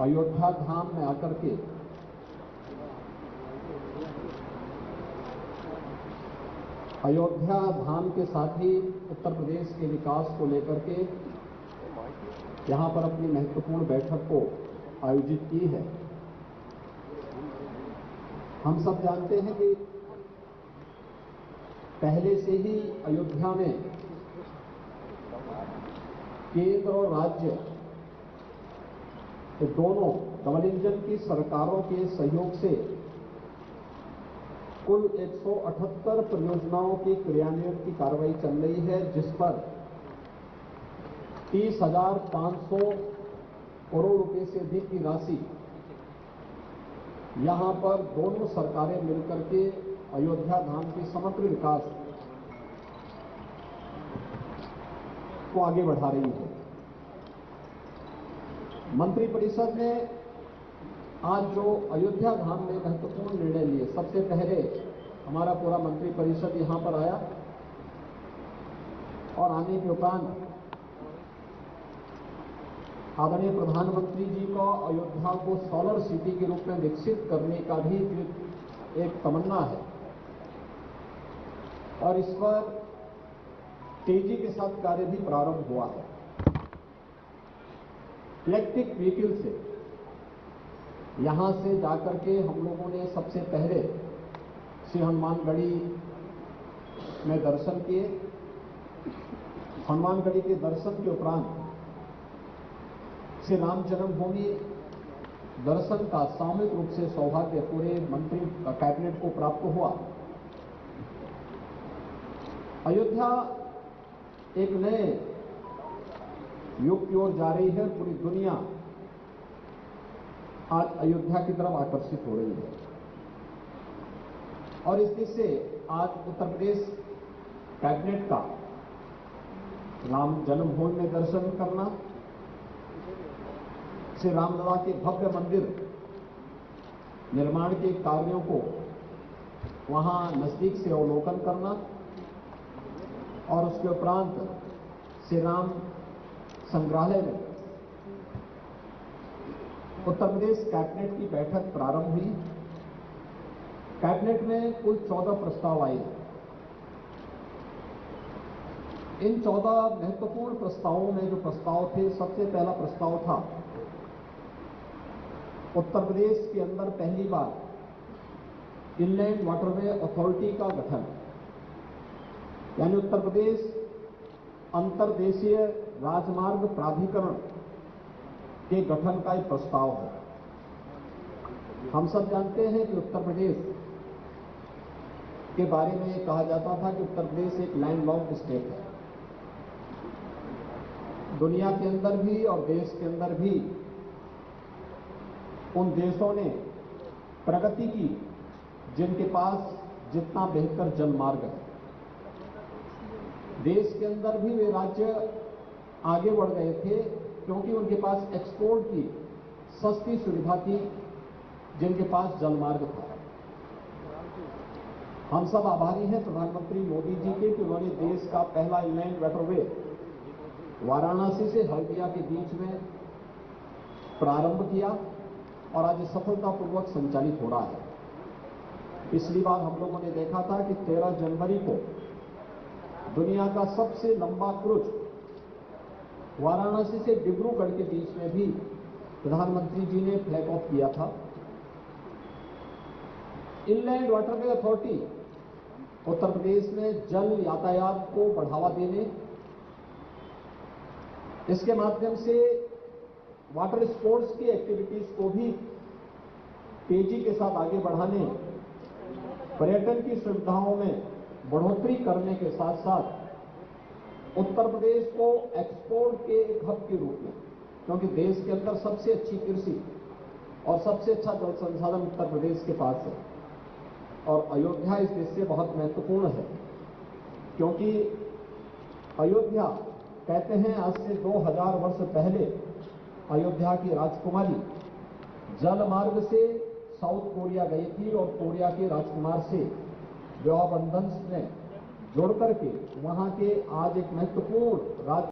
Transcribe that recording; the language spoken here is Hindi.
अयोध्या धाम में आकर के अयोध्या धाम के साथ ही उत्तर प्रदेश के विकास को लेकर के यहां पर अपनी महत्वपूर्ण बैठक को आयोजित की है। हम सब जानते हैं कि पहले से ही अयोध्या में केंद्र और राज्य दोनों डबल इंजन की सरकारों के सहयोग से कुल 178 परियोजनाओं की क्रियान्वयन की कार्रवाई चल रही है, जिस पर 30,500 करोड़ रुपए से अधिक की राशि यहां पर दोनों सरकारें मिलकर के अयोध्या धाम के समग्र विकास को आगे बढ़ा रही है। मंत्रिपरिषद ने आज जो अयोध्या धाम में महत्वपूर्ण निर्णय लिए, सबसे पहले हमारा पूरा मंत्रिपरिषद यहां पर आया और आने के उपरांत आदरणीय प्रधानमंत्री जी को अयोध्या को सोलर सिटी के रूप में विकसित करने का भी एक तमन्ना है और इस पर तेजी के साथ कार्य भी प्रारंभ हुआ है। इलेक्ट्रिक व्हीकल से यहां से जाकर के हम लोगों ने सबसे पहले श्री हनुमानगढ़ी में दर्शन किए। हनुमानगढ़ी के दर्शन के उपरांत श्री राम जन्मभूमि दर्शन का सामूहिक रूप से सौभाग्य पूरे मंत्री कैबिनेट को प्राप्त हुआ। अयोध्या एक नए युग की ओर जा रही है। पूरी दुनिया आज अयोध्या की तरफ आकर्षित हो रही है और इस दिशा से आज उत्तर प्रदेश कैबिनेट का राम जन्मभूमि में दर्शन करना, श्री रामलला के भव्य मंदिर निर्माण के कार्यों को वहां नजदीक से अवलोकन करना और उसके उपरांत श्री राम संग्रहालय में उत्तर प्रदेश कैबिनेट की बैठक प्रारंभ हुई। कैबिनेट में कुल 14 प्रस्ताव आए। इन 14 महत्वपूर्ण प्रस्तावों में जो प्रस्ताव थे, सबसे पहला प्रस्ताव था उत्तर प्रदेश के अंदर पहली बार इनलैंड वाटरवे अथॉरिटी का गठन, यानी उत्तर प्रदेश अंतर्देशीय राजमार्ग प्राधिकरण के गठन का एक प्रस्ताव है। हम सब जानते हैं कि उत्तर प्रदेश के बारे में ये कहा जाता था कि उत्तर प्रदेश एक लैंडलॉक्ड स्टेट है। दुनिया के अंदर भी और देश के अंदर भी उन देशों ने प्रगति की जिनके पास जितना बेहतर जलमार्ग है। देश के अंदर भी वे राज्य आगे बढ़ गए थे क्योंकि उनके पास एक्सपोर्ट की सस्ती सुविधा थी, जिनके पास जलमार्ग था। हम सब आभारी हैं प्रधानमंत्री मोदी जी के कि उन्होंने देश का पहला इनलैंड वाटरवे वाराणसी से हल्दिया के बीच में प्रारंभ किया और आज सफलतापूर्वक संचालित हो रहा है। पिछली बार हम लोगों ने देखा था कि 13 जनवरी को दुनिया का सबसे लंबा क्रूज वाराणसी से डिब्रूगढ़ के बीच में भी प्रधानमंत्री जी ने फ्लैग ऑफ किया था। Inland waterway authority Uttar Pradesh में जल यातायात को बढ़ावा देने, इसके माध्यम से वाटर स्पोर्ट्स की एक्टिविटीज को भी तेजी के साथ आगे बढ़ाने, पर्यटन की सुविधाओं में बढ़ोतरी करने के साथ साथ उत्तर प्रदेश को एक्सपोर्ट के एक हब के रूप में, क्योंकि देश के अंदर सबसे अच्छी कृषि और सबसे अच्छा जल संसाधन उत्तर प्रदेश के पास है और अयोध्या इस देश से बहुत महत्वपूर्ण है, क्योंकि अयोध्या कहते हैं आज से 2000 वर्ष पहले अयोध्या की राजकुमारी जल मार्ग से साउथ कोरिया गई थी और कोरिया के राजकुमार से विवाह बंधन में जोड़ करके वहां के आज एक महत्वपूर्ण राज्य